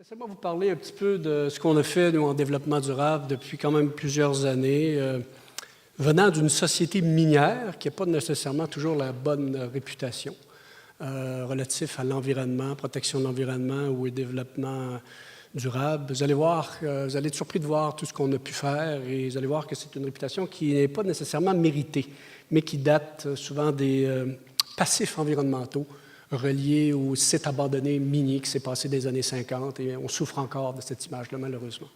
Laissez-moi vous parler un petit peu de ce qu'on a fait, nous, en développement durable depuis quand même plusieurs années, venant d'une société minière qui n'a pas nécessairement toujours la bonne réputation relatif à l'environnement, protection de l'environnement ou au développement durable. Vous allez voir, vous allez être surpris de voir tout ce qu'on a pu faire et vous allez voir que c'est une réputation qui n'est pas nécessairement méritée, mais qui date souvent des passifs environnementaux relié au site abandonné minier qui s'est passé des années 50 et on souffre encore de cette image-là, malheureusement.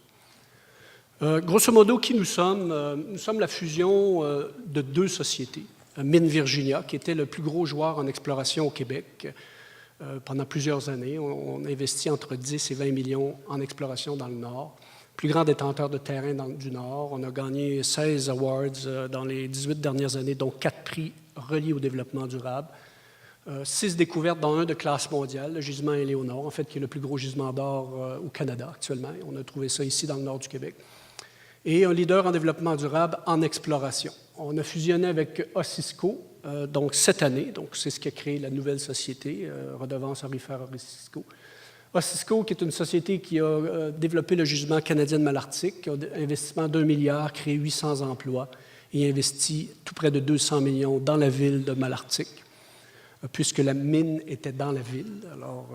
Grosso modo, qui nous sommes? Nous sommes la fusion de deux sociétés. Mines Virginia, qui était le plus gros joueur en exploration au Québec pendant plusieurs années. On a investi entre 10 et 20 millions en exploration dans le Nord. Plus grand détenteur de terrain du Nord. On a gagné 16 awards dans les 18 dernières années, dont 4 prix reliés au développement durable. 6 découvertes, dont un de classe mondiale, le gisement Éléonore, en fait, qui est le plus gros gisement d'or au Canada actuellement. On a trouvé ça ici dans le nord du Québec. Et un leader en développement durable en exploration. On a fusionné avec Osisko, donc cette année, donc c'est ce qui a créé la nouvelle société, Redevance aurifère Osisko. Osisko, qui est une société qui a développé le gisement canadien de Malartic, qui a un investissement d'1 milliard, créé 800 emplois et investi tout près de 200 millions dans la ville de Malartic, puisque la mine était dans la ville. Alors,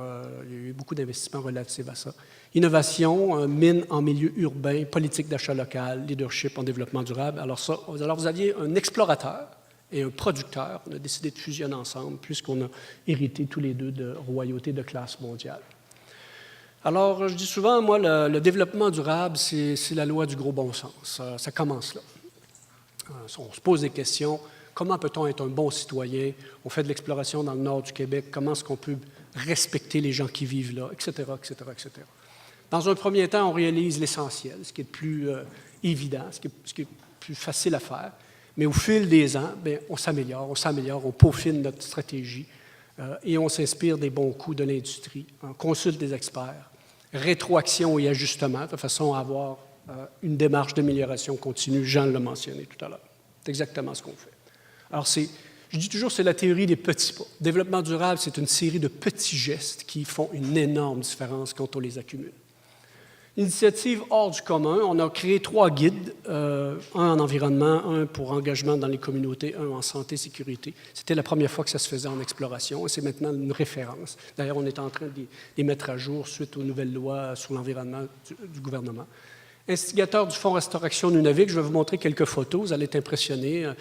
il y a eu beaucoup d'investissements relatifs à ça. Innovation, mine en milieu urbain, politique d'achat local, leadership en développement durable. Alors, vous aviez un explorateur et un producteur. On a décidé de fusionner ensemble, puisqu'on a hérité tous les deux de royautés de classe mondiale. Alors, je dis souvent, moi, le développement durable, c'est la loi du gros bon sens. Ça commence là. On se pose des questions. Comment peut-on être un bon citoyen? On fait de l'exploration dans le nord du Québec. Comment est-ce qu'on peut respecter les gens qui vivent là, etc., etc., etc. Dans un premier temps, on réalise l'essentiel, ce qui est le plus évident, ce qui est plus facile à faire. Mais au fil des ans, bien, on s'améliore, on peaufine notre stratégie et on s'inspire des bons coups de l'industrie. On consulte des experts, rétroaction et ajustement, de façon à avoir une démarche d'amélioration continue. Jean l'a mentionné tout à l'heure. C'est exactement ce qu'on fait. Alors, je dis toujours, c'est la théorie des petits pas. Développement durable, c'est une série de petits gestes qui font une énorme différence quand on les accumule. Initiative hors du commun, on a créé 3 guides, un en environnement, un pour engagement dans les communautés, un en santé et sécurité. C'était la première fois que ça se faisait en exploration et c'est maintenant une référence. D'ailleurs, on est en train de les mettre à jour suite aux nouvelles lois sur l'environnement du gouvernement. Instigateur du Fonds Restauration Nunavik, je vais vous montrer quelques photos, vous allez être impressionnés.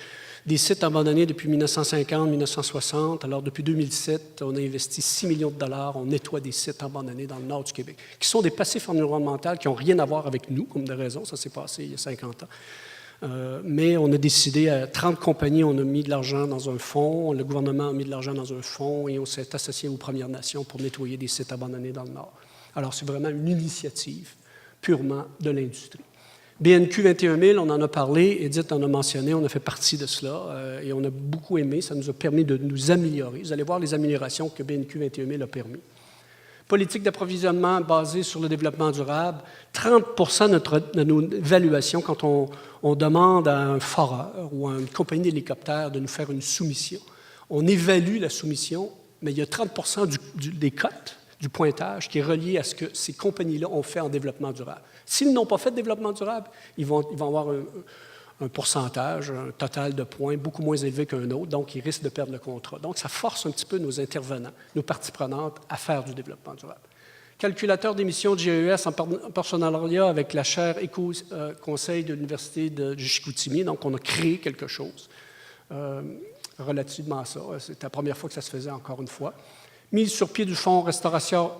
Des sites abandonnés depuis 1950-1960. Alors, depuis 2007, on a investi 6 millions de dollars. On nettoie des sites abandonnés dans le nord du Québec, qui sont des passifs environnementaux qui n'ont rien à voir avec nous, comme de raison. Ça s'est passé il y a 50 ans. Mais on a décidé, à 30 compagnies, on a mis de l'argent dans un fonds. Le gouvernement a mis de l'argent dans un fonds et on s'est associé aux Premières Nations pour nettoyer des sites abandonnés dans le nord. Alors, c'est vraiment une initiative purement de l'industrie. BNQ 21 000, on en a parlé, Edith en a mentionné, on a fait partie de cela et on a beaucoup aimé, ça nous a permis de nous améliorer. Vous allez voir les améliorations que BNQ 21 000 a permis. Politique d'approvisionnement basée sur le développement durable, 30 de nos évaluations, quand on demande à un foreur ou à une compagnie d'hélicoptères de nous faire une soumission, on évalue la soumission, mais il y a 30 des cotes du pointage qui est relié à ce que ces compagnies-là ont fait en développement durable. S'ils n'ont pas fait de développement durable, ils vont avoir un pourcentage, un total de points beaucoup moins élevé qu'un autre, donc ils risquent de perdre le contrat. Donc, ça force un petit peu nos intervenants, nos parties prenantes à faire du développement durable. Calculateur d'émissions de GES en partenariat avec la chaire Éco-Conseil de l'Université de Chicoutimi. Donc, on a créé quelque chose relativement à ça. C'est la première fois que ça se faisait, encore une fois. Mise sur pied du Fonds Restauration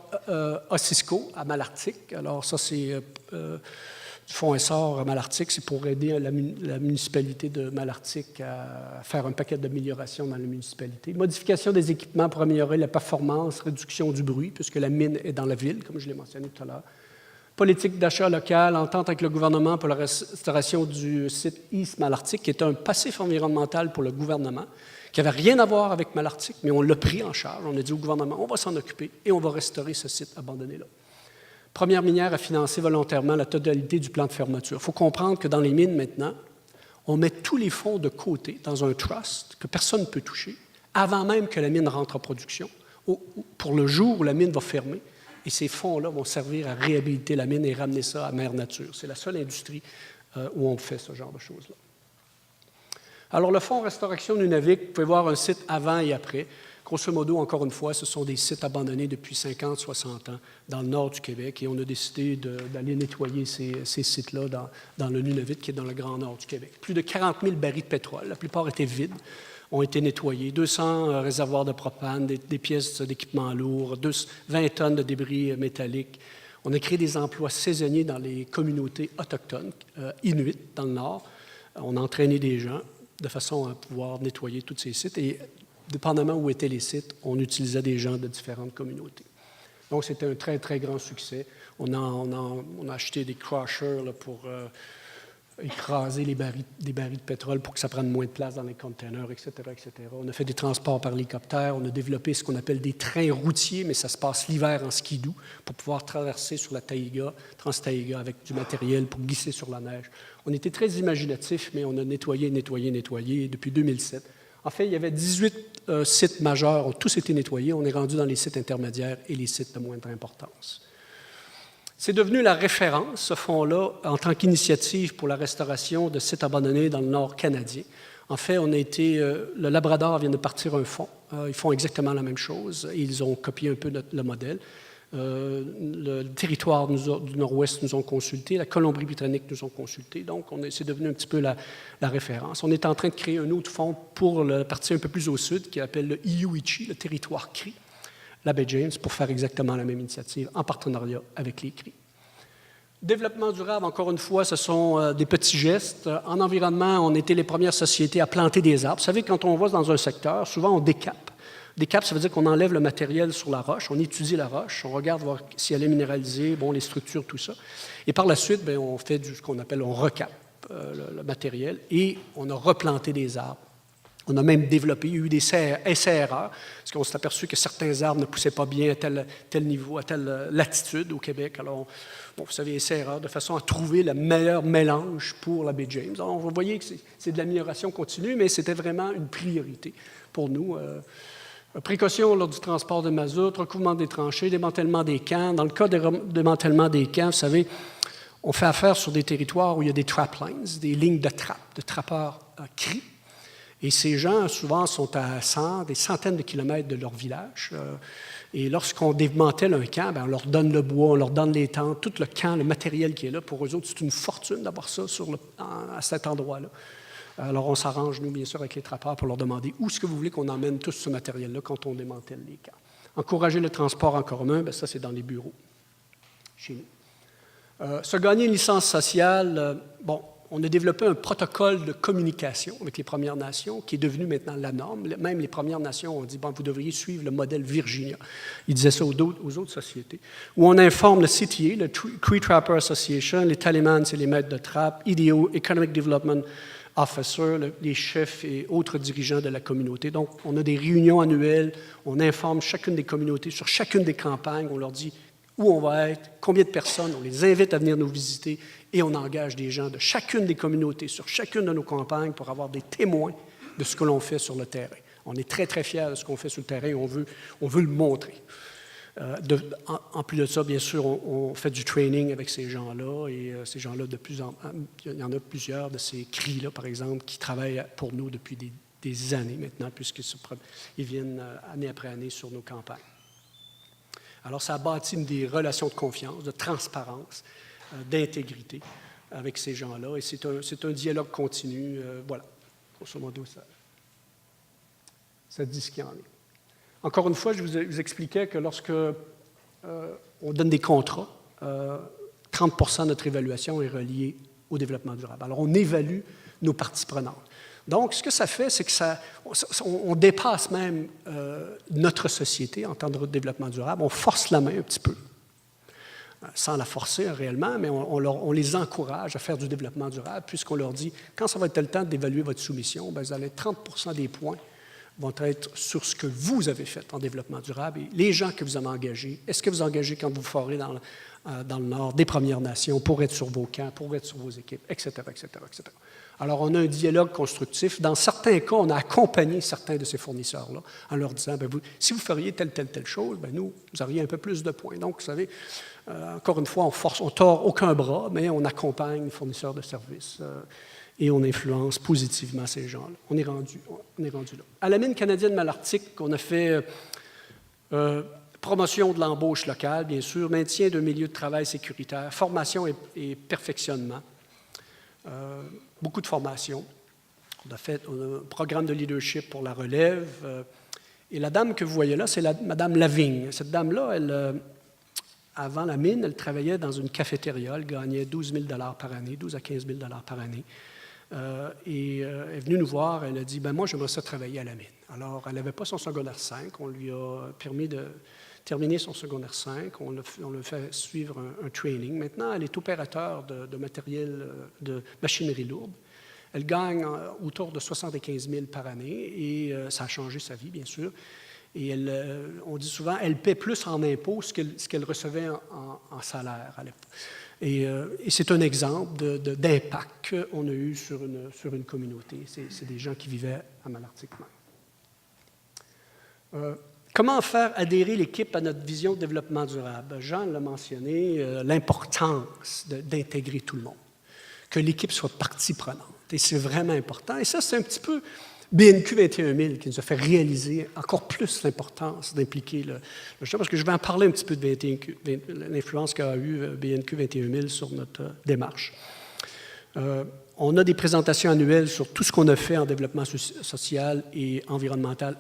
Osisko à Malartic. Alors ça, c'est du Fonds Essor à Malartic, c'est pour aider la municipalité de Malartic à faire un paquet d'améliorations dans la municipalité. Modification des équipements pour améliorer la performance, réduction du bruit, puisque la mine est dans la ville, comme je l'ai mentionné tout à l'heure. Politique d'achat local, entente avec le gouvernement pour la restauration du site East Malartic, qui est un passif environnemental pour le gouvernement, qui n'avait rien à voir avec Malartic, mais on l'a pris en charge. On a dit au gouvernement, on va s'en occuper et on va restaurer ce site abandonné-là. Première minière à financer volontairement la totalité du plan de fermeture. Il faut comprendre que dans les mines, maintenant, on met tous les fonds de côté dans un trust que personne ne peut toucher avant même que la mine rentre en production. Pour le jour où la mine va fermer, et ces fonds-là vont servir à réhabiliter la mine et ramener ça à mère nature. C'est la seule industrie où on fait ce genre de choses-là. Alors, le fonds Restauration Nunavik, vous pouvez voir un site avant et après. Grosso modo, encore une fois, ce sont des sites abandonnés depuis 50, 60 ans dans le nord du Québec et on a décidé d'aller nettoyer ces sites-là dans le Nunavut, qui est dans le grand nord du Québec. Plus de 40 000 barils de pétrole, la plupart étaient vides, ont été nettoyés. 200 réservoirs de propane, des pièces d'équipement lourd, 20 tonnes de débris métalliques. On a créé des emplois saisonniers dans les communautés autochtones, inuits dans le nord. On a entraîné des gens de façon à pouvoir nettoyer tous ces sites. Et dépendamment où étaient les sites, on utilisait des gens de différentes communautés. Donc, c'était un très, très grand succès. On a acheté des crushers là, pour écraser des barils de pétrole pour que ça prenne moins de place dans les containers, etc., etc. On a fait des transports par hélicoptère. On a développé ce qu'on appelle des trains routiers, mais ça se passe l'hiver en skidoo pour pouvoir traverser sur la taïga, Trans-Taïga, avec du matériel pour glisser sur la neige. On était très imaginatifs, mais on a nettoyé depuis 2007. En fait, il y avait 18 sites majeurs, ont tous été nettoyés. On est rendu dans les sites intermédiaires et les sites de moindre importance. C'est devenu la référence, ce fonds-là, en tant qu'initiative pour la restauration de sites abandonnés dans le nord canadien. En fait, le Labrador vient de partir un fonds. Ils font exactement la même chose. Ils ont copié un peu le modèle. Le territoire du Nord-Ouest nous ont consultés, la Colombie-Britannique nous ont consultés, donc c'est devenu un petit peu la référence. On est en train de créer un autre fonds pour la partie un peu plus au sud, qui s'appelle le Iuichi, le territoire Cri, la baie James, pour faire exactement la même initiative en partenariat avec les Cris. Développement durable, encore une fois, ce sont des petits gestes. En environnement, on était les premières sociétés à planter des arbres. Vous savez, quand on va dans un secteur, souvent on décape. Décape, ça veut dire qu'on enlève le matériel sur la roche, on étudie la roche, on regarde voir si elle est minéralisée, bon, les structures, tout ça. Et par la suite, bien, on fait ce qu'on appelle, on recape le matériel et on a replanté des arbres. On a même développé, il y a eu des essais-erreurs, parce qu'on s'est aperçu que certains arbres ne poussaient pas bien à tel niveau, à telle latitude au Québec. Alors, bon, vous savez, essais-erreurs, de façon à trouver le meilleur mélange pour la baie James. Alors, vous voyez que c'est de l'amélioration continue, mais c'était vraiment une priorité pour nous. Précautions lors du transport de mazout, recouvrement des tranchées, démantèlement des camps. Dans le cas de démantèlement des camps, vous savez, on fait affaire sur des territoires où il y a des trap lines, des lignes de trappe, de trappeurs cris. Et ces gens, souvent, sont à des centaines de kilomètres de leur village. Et lorsqu'on démantèle un camp, bien, on leur donne le bois, on leur donne les tentes, tout le camp, le matériel qui est là. Pour eux autres, c'est une fortune d'avoir ça à cet endroit-là. Alors, on s'arrange, nous, bien sûr, avec les trappeurs pour leur demander où est-ce que vous voulez qu'on emmène tout ce matériel-là quand on démantèle les camps. Encourager le transport en commun, bien, ça, c'est dans les bureaux, chez nous. Se gagner une licence sociale, bon, on a développé un protocole de communication avec les Premières Nations qui est devenu maintenant la norme. Même les Premières Nations ont dit, bon, vous devriez suivre le modèle Virginia. Ils disaient ça aux autres sociétés. Où on informe le CTA, le Cree Trapper Association, les Talimans, c'est les maîtres de trappe, EDO, Economic Development Officer, les chefs et autres dirigeants de la communauté. Donc, on a des réunions annuelles, on informe chacune des communautés sur chacune des campagnes, on leur dit où on va être, combien de personnes, on les invite à venir nous visiter et on engage des gens de chacune des communautés sur chacune de nos campagnes pour avoir des témoins de ce que l'on fait sur le terrain. On est très, très fiers de ce qu'on fait sur le terrain et on veut le montrer. En plus de ça, bien sûr, on fait du training avec ces gens-là et ces gens-là, il y en a plusieurs de ces CRI-là, par exemple, qui travaillent pour nous depuis des années maintenant, puisqu'ils viennent année après année sur nos campagnes. Alors, ça a bâti des relations de confiance, de transparence, d'intégrité avec ces gens-là et c'est un dialogue continu. Voilà, grosso modo, ça dit ce qu'il y en est. Encore une fois, je vous expliquais que lorsque on donne des contrats, 30% de notre évaluation est reliée au développement durable. Alors, on évalue nos parties prenantes. Donc, ce que ça fait, c'est qu'on dépasse même notre société en termes de développement durable. On force la main un petit peu, sans la forcer réellement, mais on les encourage à faire du développement durable, puisqu'on leur dit, quand ça va être le temps d'évaluer votre soumission, bien, vous allez 30% des points vont être sur ce que vous avez fait en développement durable et les gens que vous avez engagés. Est-ce que vous engagez quand vous forez dans le Nord, des Premières Nations, pour être sur vos camps, pour être sur vos équipes, etc., etc., etc. Alors, on a un dialogue constructif. Dans certains cas, on a accompagné certains de ces fournisseurs-là en leur disant, si vous feriez telle chose, nous auriez un peu plus de points. Donc, vous savez, encore une fois, on tord aucun bras, mais on accompagne les fournisseurs de services et on influence positivement ces gens-là. On est rendu là. À la mine canadienne Malartic, on a fait promotion de l'embauche locale, bien sûr, maintien d'un milieu de travail sécuritaire, formation et perfectionnement. Beaucoup de formation. On a un programme de leadership pour la relève. Et la dame que vous voyez là, c'est Mme Lavigne. Cette dame-là, avant la mine, elle travaillait dans une cafétéria. Elle gagnait 12 000 par année, 12 à 15 000 par année. Et elle est venue nous voir. Elle a dit, moi, j'aimerais ça travailler à la mine. Alors, elle n'avait pas son secondaire 5. On lui a permis de terminer son secondaire 5. On lui fait suivre un training. Maintenant, elle est opérateur de matériel, de machinerie lourde. Elle gagne autour de 75 000 par année et ça a changé sa vie, bien sûr. Et on dit souvent, elle paie plus en impôts ce qu'elle recevait en salaire à l'époque. Et c'est un exemple d'impact qu'on a eu sur une communauté. C'est des gens qui vivaient à Malartic. Comment faire adhérer l'équipe à notre vision de développement durable? Jean l'a mentionné, l'importance d'intégrer tout le monde, que l'équipe soit partie prenante. Et c'est vraiment important. Et ça, c'est un petit peu BNQ 21000 qui nous a fait réaliser encore plus l'importance d'impliquer le champ, parce que je vais en parler un petit peu de l'influence qu'a eu BNQ 21000 sur notre démarche. On a des présentations annuelles sur tout ce qu'on a fait en développement social et environnemental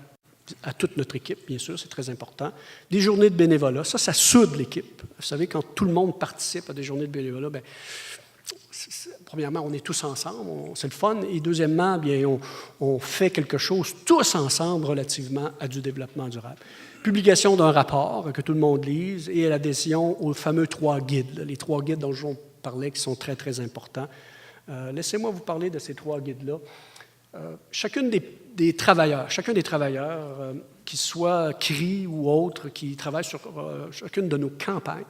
à toute notre équipe, bien sûr, c'est très important. Des journées de bénévolat, ça soude l'équipe. Vous savez, quand tout le monde participe à des journées de bénévolat, premièrement, on est tous ensemble, c'est le fun, et deuxièmement, bien, on fait quelque chose tous ensemble relativement à du développement durable. Publication d'un rapport que tout le monde lise et l'adhésion aux fameux 3 guides, les 3 guides dont je vous parlais qui sont très, très importants. Laissez-moi vous parler de ces 3 guides-là. Chacun des travailleurs, qu'ils soient CRI ou autres, qui travaillent sur chacune de nos campagnes,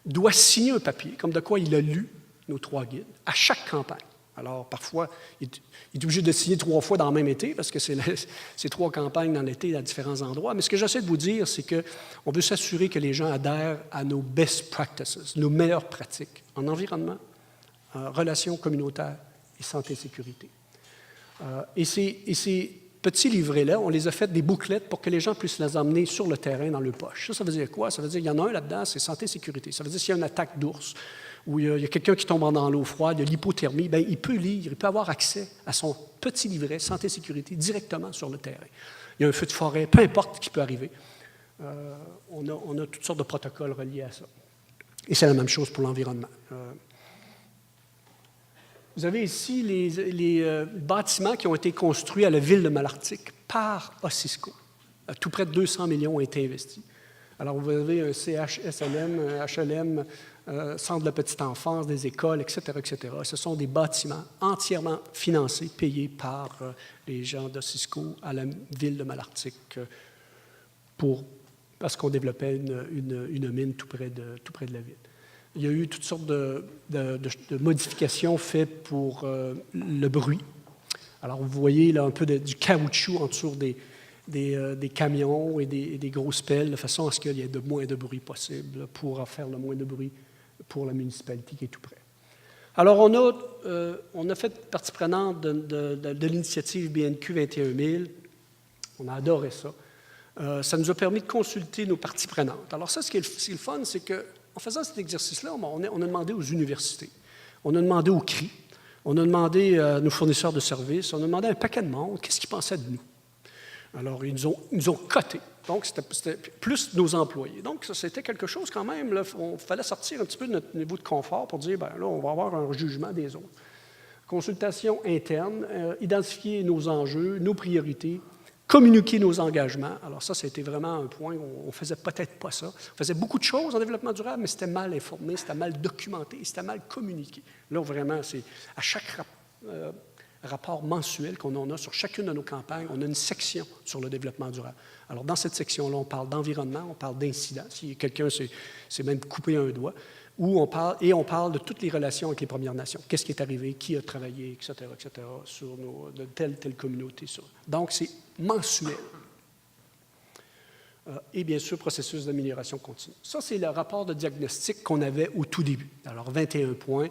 doit signer un papier, comme de quoi il a lu nos 3 guides, à chaque campagne. Alors, parfois, il est obligé de signer 3 fois dans le même été, parce que c'est 3 campagnes dans l'été à différents endroits. Mais ce que j'essaie de vous dire, c'est qu'on veut s'assurer que les gens adhèrent à nos best practices, nos meilleures pratiques en environnement, en relations communautaires et santé-sécurité. Et ces petits livrets-là, on les a fait des bouclettes pour que les gens puissent les emmener sur le terrain dans leur poche. Ça veut dire quoi? Ça veut dire qu'il y en a un là-dedans, c'est santé-sécurité. Ça veut dire s'il y a une attaque d'ours, ou il y a quelqu'un qui tombe dans l'eau froide, il y a l'hypothermie, il peut lire, il peut avoir accès à son petit livret santé-sécurité directement sur le terrain. Il y a un feu de forêt, peu importe ce qui peut arriver. On a toutes sortes de protocoles reliés à ça. Et c'est la même chose pour l'environnement. Vous avez ici les bâtiments qui ont été construits à la ville de Malartic par Osisco. Tout près de 200 millions ont été investis. Alors, vous avez un CHSLM, un HLM, centre de la petite enfance, des écoles, etc., etc. Ce sont des bâtiments entièrement financés, payés par les gens d'Osisco à la ville de Malartic parce qu'on développait une mine tout près de la ville. Il y a eu toutes sortes de modifications faites pour le bruit. Alors, vous voyez là un peu du caoutchouc en dessous des camions et des grosses pelles, de façon à ce qu'il y ait le moins de bruit possible pour en faire le moins de bruit pour la municipalité qui est tout près. Alors, on a fait partie prenante de l'initiative BNQ 21000. On a adoré ça. Ça nous a permis de consulter nos parties prenantes. Alors ça, ce qui est le fun, c'est qu'en faisant cet exercice-là, on a demandé aux universités, on a demandé aux CRI, on a demandé à nos fournisseurs de services, on a demandé à un paquet de monde qu'est-ce qu'ils pensaient de nous. Alors, ils nous ont cotés. Donc, c'était plus nos employés. Donc, ça, c'était quelque chose quand même. Il fallait sortir un petit peu de notre niveau de confort pour dire, là, on va avoir un jugement des autres. Consultation interne, identifier nos enjeux, nos priorités, communiquer nos engagements. Alors ça a été vraiment un point où on ne faisait peut-être pas ça. On faisait beaucoup de choses en développement durable, mais c'était mal informé, c'était mal documenté, c'était mal communiqué. Là, vraiment, c'est à rapport mensuel qu'on a sur chacune de nos campagnes. On a une section sur le développement durable. Alors, dans cette section-là, on parle d'environnement, on parle d'incidents. Si quelqu'un s'est même coupé un doigt, on parle de toutes les relations avec les Premières Nations. Qu'est-ce qui est arrivé, qui a travaillé, etc., sur de telle communauté. Donc, c'est mensuel. Et bien sûr, processus d'amélioration continue. Ça, c'est le rapport de diagnostic qu'on avait au tout début. Alors, 21 points.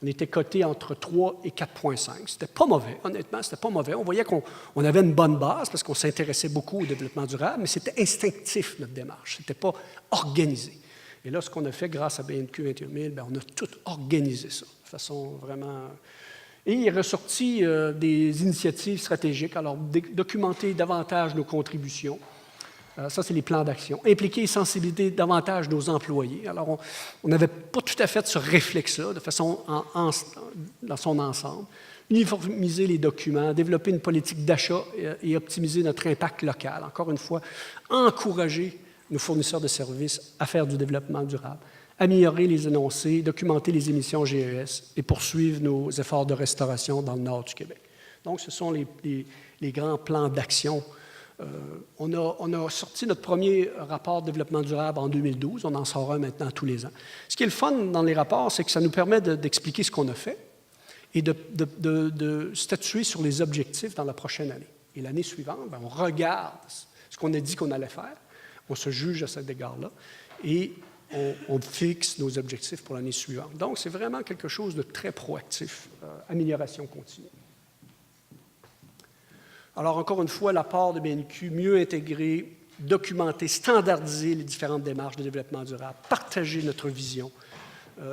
On était coté entre 3 et 4,5. C'était pas mauvais, honnêtement, c'était pas mauvais. On voyait qu'on avait une bonne base parce qu'on s'intéressait beaucoup au développement durable, mais c'était instinctif, notre démarche. C'était pas organisé. Et là, ce qu'on a fait grâce à BNQ 21 000, on a tout organisé ça de façon vraiment... Et il est ressorti des initiatives stratégiques. Alors, documenter davantage nos contributions. Ça, c'est les plans d'action. Impliquer et sensibiliser davantage nos employés. Alors, on n'avait pas tout à fait ce réflexe-là, de façon dans son ensemble. Uniformiser les documents, développer une politique d'achat et optimiser notre impact local. Encore une fois, encourager nos fournisseurs de services à faire du développement durable. Améliorer les énoncés, documenter les émissions GES et poursuivre nos efforts de restauration dans le nord du Québec. Donc, ce sont les grands plans d'action. On a sorti notre premier rapport de développement durable en 2012. On en sort un maintenant tous les ans. Ce qui est le fun dans les rapports, c'est que ça nous permet d'expliquer ce qu'on a fait et de statuer sur les objectifs dans la prochaine année. Et l'année suivante, on regarde ce qu'on a dit qu'on allait faire, on se juge à cet égard-là et on fixe nos objectifs pour l'année suivante. Donc, c'est vraiment quelque chose de très proactif, amélioration continue. Alors, encore une fois, l'apport de BNQ, mieux intégrer, documenter, standardiser les différentes démarches de développement durable, partager notre vision,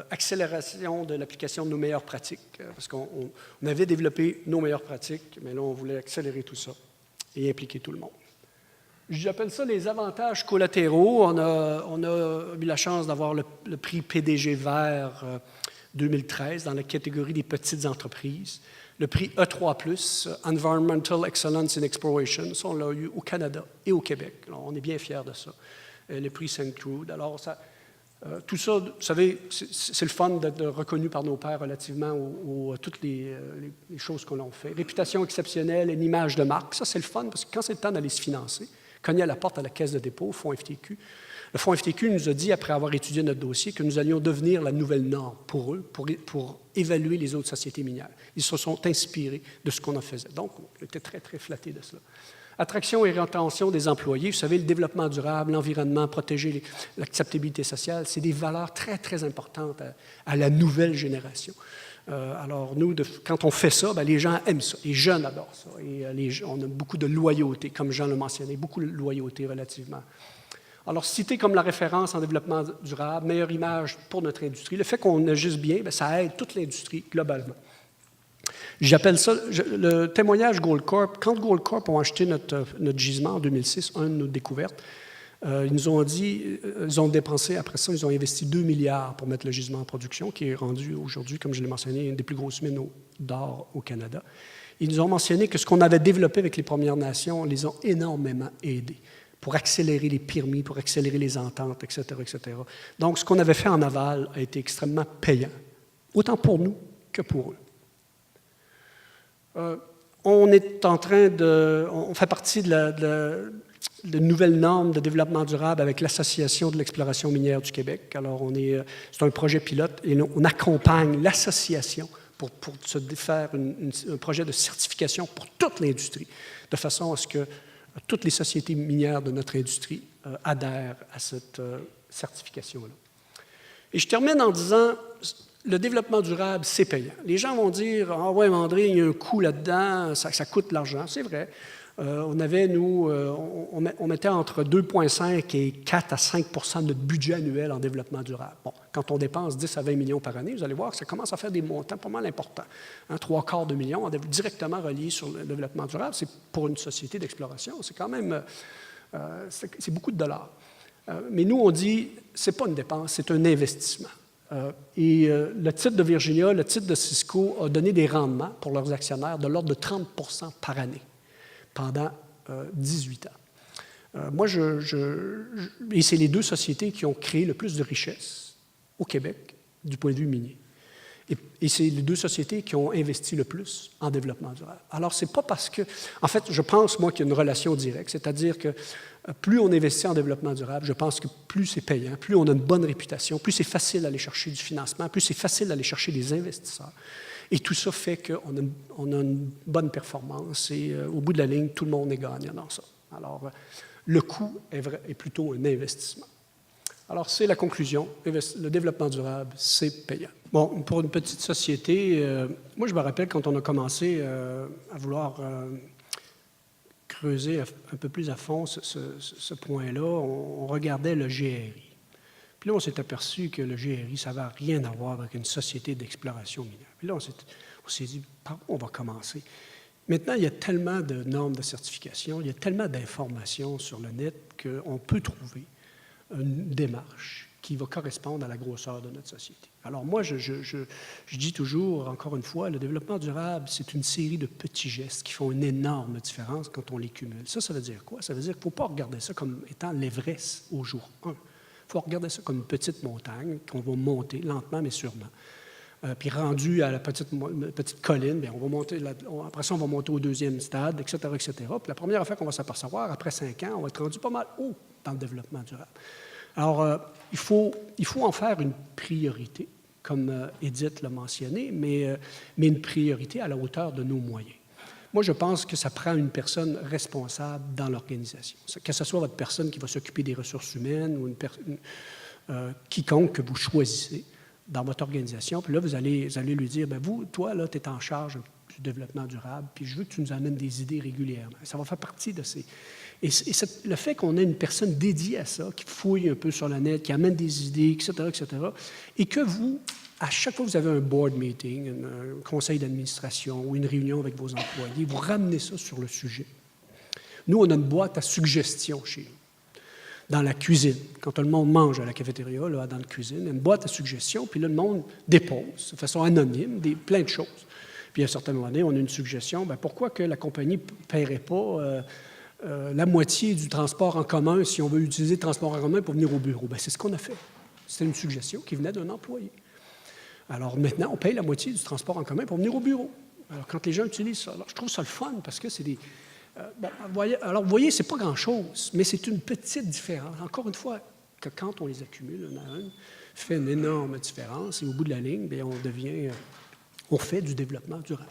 accélération de l'application de nos meilleures pratiques, parce qu'on avait développé nos meilleures pratiques, mais là, on voulait accélérer tout ça et impliquer tout le monde. J'appelle ça les avantages collatéraux. On a eu la chance d'avoir le prix PDG Vert 2013 dans la catégorie des petites entreprises. Le prix E3+, Environmental Excellence in Exploration, ça, on l'a eu au Canada et au Québec. Alors, on est bien fiers de ça. Le prix Saint-Cloud. Alors, tout ça, vous savez, c'est le fun d'être reconnu par nos pairs relativement à toutes les choses que l'on fait. Réputation exceptionnelle, une image de marque, ça, c'est le fun, parce que quand c'est le temps d'aller se financer, cogner à la porte à la caisse de dépôt, au Fonds FTQ, le Fonds FTQ nous a dit, après avoir étudié notre dossier, que nous allions devenir la nouvelle norme pour eux, pour évaluer les autres sociétés minières. Ils se sont inspirés de ce qu'on en faisait. Donc, on était très, très flattés de cela. Attraction et rétention des employés. Vous savez, le développement durable, l'environnement, protéger l'acceptabilité sociale, c'est des valeurs très, très importantes à la nouvelle génération. Alors, nous, quand on fait ça, les gens aiment ça. Les jeunes adorent ça. Et on a beaucoup de loyauté, comme Jean l'a mentionné, beaucoup de loyauté relativement. Alors, cité comme la référence en développement durable, meilleure image pour notre industrie. Le fait qu'on agisse bien, ça aide toute l'industrie globalement. J'appelle ça le témoignage Goldcorp. Quand Goldcorp ont acheté notre gisement en 2006, une de nos découvertes, ils nous ont dit, ils ont dépensé, après ça, ils ont investi 2 milliards pour mettre le gisement en production, qui est rendu aujourd'hui, comme je l'ai mentionné, une des plus grosses mines d'or au Canada. Ils nous ont mentionné que ce qu'on avait développé avec les Premières Nations les ont énormément aidés pour accélérer les permis, pour accélérer les ententes, etc., etc. Donc, ce qu'on avait fait en aval a été extrêmement payant, autant pour nous que pour eux. On est en train on fait partie de nouvelles normes de développement durable avec l'Association de l'exploration minière du Québec. Alors, c'est un projet pilote et on accompagne l'association pour se faire un projet de certification pour toute l'industrie, de façon à ce que toutes les sociétés minières de notre industrie adhèrent à cette certification-là. Et je termine en disant, le développement durable, c'est payant. Les gens vont dire, « Ah ouais, André, il y a un coût là-dedans, ça coûte de l'argent. » C'est vrai. On mettait entre 2,5 et 4 à 5 % de notre budget annuel en développement durable. Bon, quand on dépense 10 à 20 millions par année, vous allez voir que ça commence à faire des montants pas mal importants. 3/4 de million directement reliés sur le développement durable. C'est pour une société d'exploration, c'est quand même c'est beaucoup de dollars. Mais nous, on dit, ce n'est pas une dépense, c'est un investissement. Le titre de Virginia, le titre de Cisco a donné des rendements pour leurs actionnaires de l'ordre de 30 % par année pendant 18 ans. Et c'est les deux sociétés qui ont créé le plus de richesses au Québec du point de vue minier. Et c'est les deux sociétés qui ont investi le plus en développement durable. Alors, c'est pas parce que... En fait, je pense, moi, qu'il y a une relation directe, c'est-à-dire que plus on investit en développement durable, je pense que plus c'est payant, plus on a une bonne réputation, plus c'est facile d'aller chercher du financement, plus c'est facile d'aller chercher des investisseurs. Et tout ça fait qu'on a une bonne performance et au bout de la ligne, tout le monde est gagnant dans ça. Alors, le coût est plutôt un investissement. Alors, c'est la conclusion. Le développement durable, c'est payant. Bon, pour une petite société, moi, je me rappelle quand on a commencé à vouloir creuser un peu plus à fond ce point-là, on regardait le GRI. Puis là, on s'est aperçu que le GRI, ça n'avait rien à voir avec une société d'exploration minière. Puis là, on s'est dit, par où on va commencer? Maintenant, il y a tellement de normes de certification, il y a tellement d'informations sur le net qu'on peut trouver une démarche qui va correspondre à la grosseur de notre société. Alors moi, je dis toujours, encore une fois, le développement durable, c'est une série de petits gestes qui font une énorme différence quand on les cumule. Ça veut dire quoi? Ça veut dire qu'il ne faut pas regarder ça comme étant l'Everest au jour 1. Il faut regarder ça comme une petite montagne qu'on va monter lentement mais sûrement. Puis rendu à la petite colline, bien, on va monter, après ça, on va monter au deuxième stade, etc., etc. Puis la première fois qu'on va s'apercevoir, après 5 ans, on va être rendu pas mal haut dans le développement durable. Alors, il faut en faire une priorité, comme Edith l'a mentionné, mais une priorité à la hauteur de nos moyens. Moi, je pense que ça prend une personne responsable dans l'organisation. Que ce soit votre personne qui va s'occuper des ressources humaines ou quiconque que vous choisissez dans votre organisation. Puis là, vous allez lui dire, bien, toi, là, tu es en charge du développement durable, puis je veux que tu nous amènes des idées régulièrement. Ça va faire partie de ces... Et le fait qu'on ait une personne dédiée à ça, qui fouille un peu sur le net, qui amène des idées, etc., et que vous, à chaque fois que vous avez un board meeting, un conseil d'administration ou une réunion avec vos employés, vous ramenez ça sur le sujet. Nous, on a une boîte à suggestions chez nous. Dans la cuisine, quand tout le monde mange à la cafétéria, là, dans la cuisine, une boîte à suggestions, puis là, le monde dépose de façon anonyme plein de choses. Puis à un certain moment donné, on a une suggestion, bien, pourquoi que la compagnie ne paierait pas la moitié du transport en commun si on veut utiliser le transport en commun pour venir au bureau? Bien, c'est ce qu'on a fait. C'était une suggestion qui venait d'un employé. Alors maintenant, on paye la moitié du transport en commun pour venir au bureau. Alors quand les gens utilisent ça, alors, je trouve ça le fun parce que c'est des... vous voyez, ce n'est pas grand-chose, mais c'est une petite différence. Encore une fois, que quand on les accumule, fait une énorme différence. Et au bout de la ligne, bien, on fait du développement durable.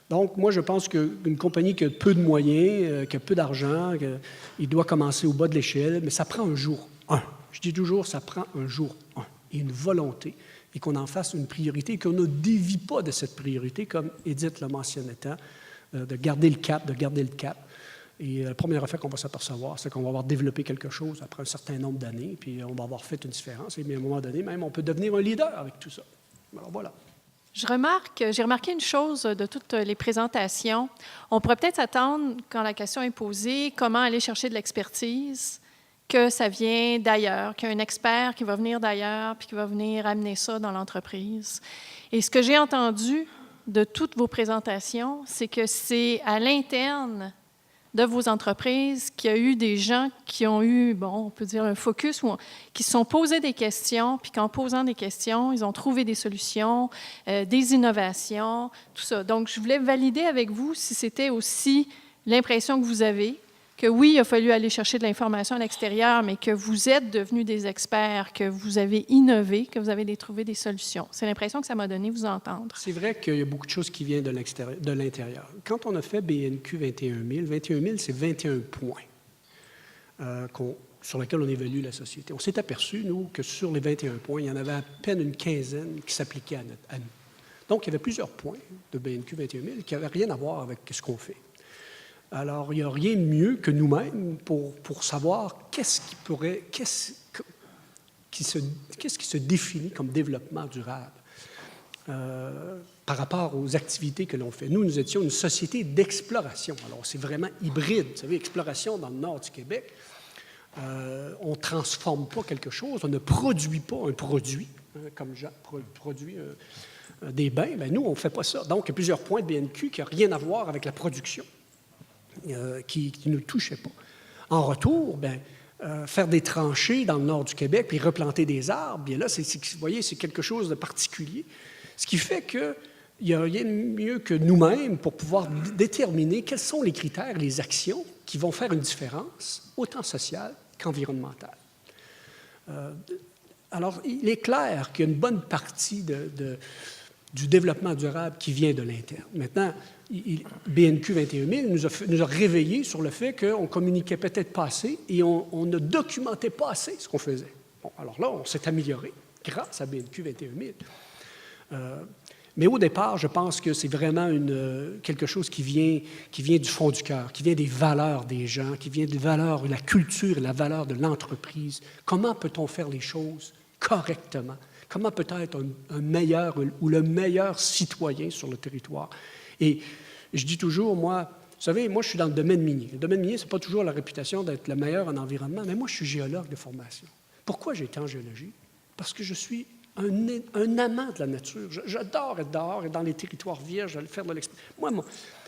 Donc, moi, je pense qu'une compagnie qui a peu de moyens, qui a peu d'argent, il doit commencer au bas de l'échelle, mais ça prend un jour 1. Je dis toujours, ça prend un jour 1 et une volonté, et qu'on en fasse une priorité, et qu'on ne dévie pas de cette priorité, comme Edith l'a mentionné tant, de garder le cap. Et la première affaire qu'on va s'apercevoir, c'est qu'on va avoir développé quelque chose après un certain nombre d'années, puis on va avoir fait une différence. Et bien, à un moment donné, même, on peut devenir un leader avec tout ça. Alors, voilà. J'ai remarqué une chose de toutes les présentations. On pourrait peut-être s'attendre, quand la question est posée, comment aller chercher de l'expertise, que ça vient d'ailleurs, qu'il y a un expert qui va venir d'ailleurs, puis qui va venir amener ça dans l'entreprise. Et ce que j'ai entendu de toutes vos présentations, c'est que c'est à l'interne de vos entreprises qu'il y a eu des gens qui ont eu, on peut dire un focus, qui se sont posés des questions, puis qu'en posant des questions, ils ont trouvé des solutions, des innovations, tout ça. Donc, je voulais valider avec vous si c'était aussi l'impression que vous avez, que oui, il a fallu aller chercher de l'information à l'extérieur, mais que vous êtes devenus des experts, que vous avez innové, que vous avez trouvé des solutions. C'est l'impression que ça m'a donné vous entendre. C'est vrai qu'il y a beaucoup de choses qui viennent de l'intérieur. Quand on a fait BNQ 21 000, c'est 21 points sur lesquels on évalue la société. On s'est aperçu, nous, que sur les 21 points, il y en avait à peine une quinzaine qui s'appliquaient à nous. Donc, il y avait plusieurs points de BNQ 21 000 qui n'avaient rien à voir avec ce qu'on fait. Alors, il n'y a rien de mieux que nous-mêmes pour savoir qu'est-ce qui se définit comme développement durable par rapport aux activités que l'on fait. Nous étions une société d'exploration. Alors, c'est vraiment hybride. Vous savez, exploration dans le nord du Québec, on ne transforme pas quelque chose, on ne produit pas un produit, comme Jean produit des bains. Bien, nous, on ne fait pas ça. Donc, il y a plusieurs points de BNQ qui n'ont rien à voir avec la production. Qui ne touchait pas. En retour, faire des tranchées dans le nord du Québec puis replanter des arbres, bien là, vous voyez, c'est quelque chose de particulier. Ce qui fait qu'il n'y a rien de mieux que nous-mêmes pour pouvoir déterminer quels sont les critères, les actions qui vont faire une différence, autant sociale qu'environnementale. Alors, il est clair qu'il y a une bonne partie du développement durable qui vient de l'interne. Maintenant, BNQ 21000 nous a réveillés sur le fait qu'on communiquait peut-être pas assez et on ne documentait pas assez ce qu'on faisait. Bon, alors là, on s'est amélioré grâce à BNQ 21000. Mais au départ, je pense que c'est vraiment quelque chose qui vient du fond du cœur, qui vient des valeurs des gens, qui vient des valeurs de la culture et la valeur de l'entreprise. Comment peut-on faire les choses correctement? Comment peut être un meilleur ou le meilleur citoyen sur le territoire? Et je dis toujours, moi, vous savez, moi, je suis dans le domaine minier. Le domaine minier, ce n'est pas toujours la réputation d'être le meilleur en environnement, mais moi, je suis géologue de formation. Pourquoi j'ai été en géologie? Parce que je suis un amant de la nature. J'adore être dehors et dans les territoires vierges, aller faire de l'expérience. Moi,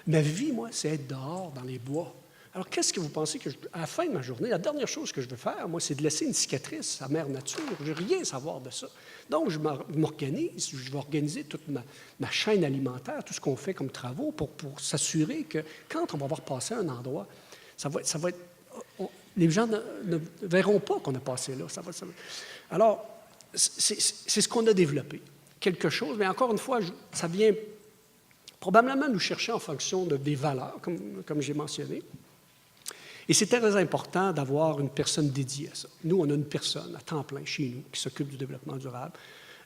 ma vie, moi, c'est être dehors, dans les bois. Alors, qu'est-ce que vous pensez que, à la fin de ma journée, la dernière chose que je veux faire, moi, c'est de laisser une cicatrice à Mère Nature. Je ne veux rien savoir de ça. Donc, je m'organise, je vais organiser toute ma chaîne alimentaire, tout ce qu'on fait comme travaux pour s'assurer que quand on va avoir passé un endroit, ça va être les gens ne verront pas qu'on a passé là. Alors, c'est ce qu'on a développé. Quelque chose, mais encore une fois, ça vient probablement nous chercher en fonction des valeurs, comme j'ai mentionné. Et c'est très important d'avoir une personne dédiée à ça. Nous, on a une personne à temps plein chez nous qui s'occupe du développement durable.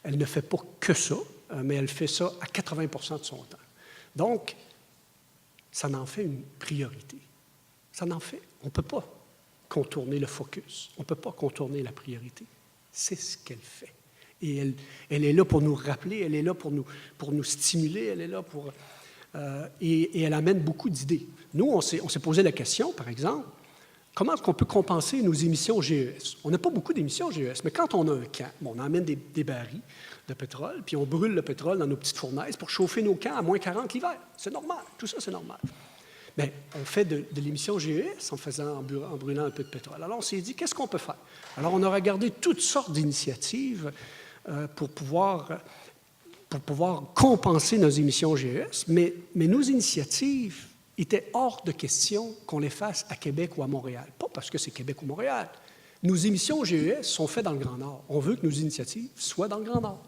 Elle ne fait pas que ça, mais elle fait ça à 80 % de son temps. Donc, ça en fait une priorité. Ça en fait. On ne peut pas contourner le focus. On ne peut pas contourner la priorité. C'est ce qu'elle fait. Et elle est là pour nous rappeler, elle est là pour nous stimuler, elle est là pour... et elle amène beaucoup d'idées. Nous, on s'est posé la question, par exemple, comment est-ce qu'on peut compenser nos émissions GES? On n'a pas beaucoup d'émissions GES, mais quand on a un camp, on emmène des barils de pétrole, puis on brûle le pétrole dans nos petites fournaises pour chauffer nos camps à moins 40 l'hiver. C'est normal, tout ça, c'est normal. Mais on fait de l'émission GES en brûlant un peu de pétrole. Alors, on s'est dit, qu'est-ce qu'on peut faire? Alors, on a regardé toutes sortes d'initiatives pour pouvoir compenser nos émissions GES, mais nos initiatives étaient hors de question qu'on les fasse à Québec ou à Montréal. Pas parce que c'est Québec ou Montréal. Nos émissions GES sont faites dans le Grand Nord. On veut que nos initiatives soient dans le Grand Nord.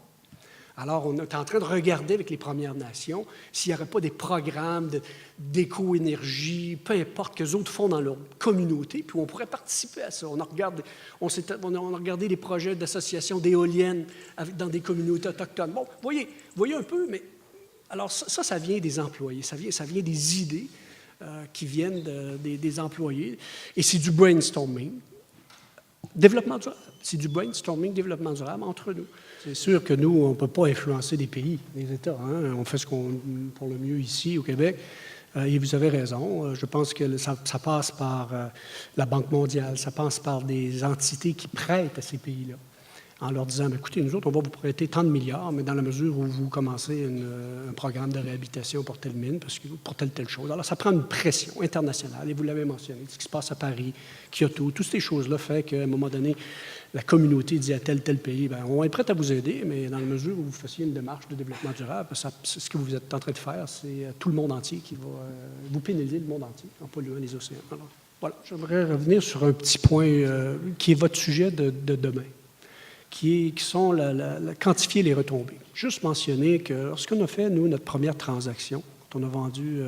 Alors, on est en train de regarder avec les Premières Nations s'il n'y aurait pas des programmes d'éco-énergie, peu importe, qu'eux autres font dans leur communauté, puis on pourrait participer à ça. On a regardé des projets d'association d'éoliennes dans des communautés autochtones. Bon, voyez un peu, mais alors ça vient des employés, ça vient des idées qui viennent des employés, et c'est du brainstorming. Développement durable, c'est du brainstorming, développement durable entre nous. C'est sûr que nous, on ne peut pas influencer des pays, des États. Hein? On fait pour le mieux ici, au Québec. Et vous avez raison. Je pense que ça passe par la Banque mondiale, ça passe par des entités qui prêtent à ces pays-là, en leur disant, écoutez, nous autres, on va vous prêter tant de milliards, mais dans la mesure où vous commencez un programme de réhabilitation pour telle mine, pour telle chose. Alors, ça prend une pression internationale, et vous l'avez mentionné, ce qui se passe à Paris, Kyoto, toutes ces choses-là fait qu'à un moment donné, la communauté dit à tel pays, bien, on est prêt à vous aider, mais dans la mesure où vous fassiez une démarche de développement durable, ce que vous êtes en train de faire, c'est tout le monde entier qui va vous pénaliser, le monde entier, en polluant les océans. Alors, voilà, j'aimerais revenir sur un petit point qui est votre sujet de demain, qui sont quantifier les retombées. Juste mentionner que lorsqu'on a fait, nous, notre première transaction, quand on a vendu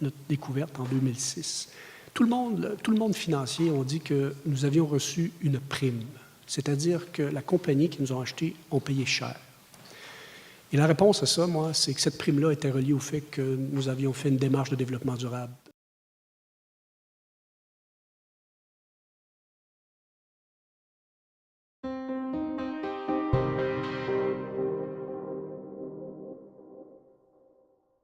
notre découverte en 2006, tout le monde financier ont dit que nous avions reçu une prime. C'est-à-dire que la compagnie qui nous a achetés ont payé cher. Et la réponse à ça, moi, c'est que cette prime-là était reliée au fait que nous avions fait une démarche de développement durable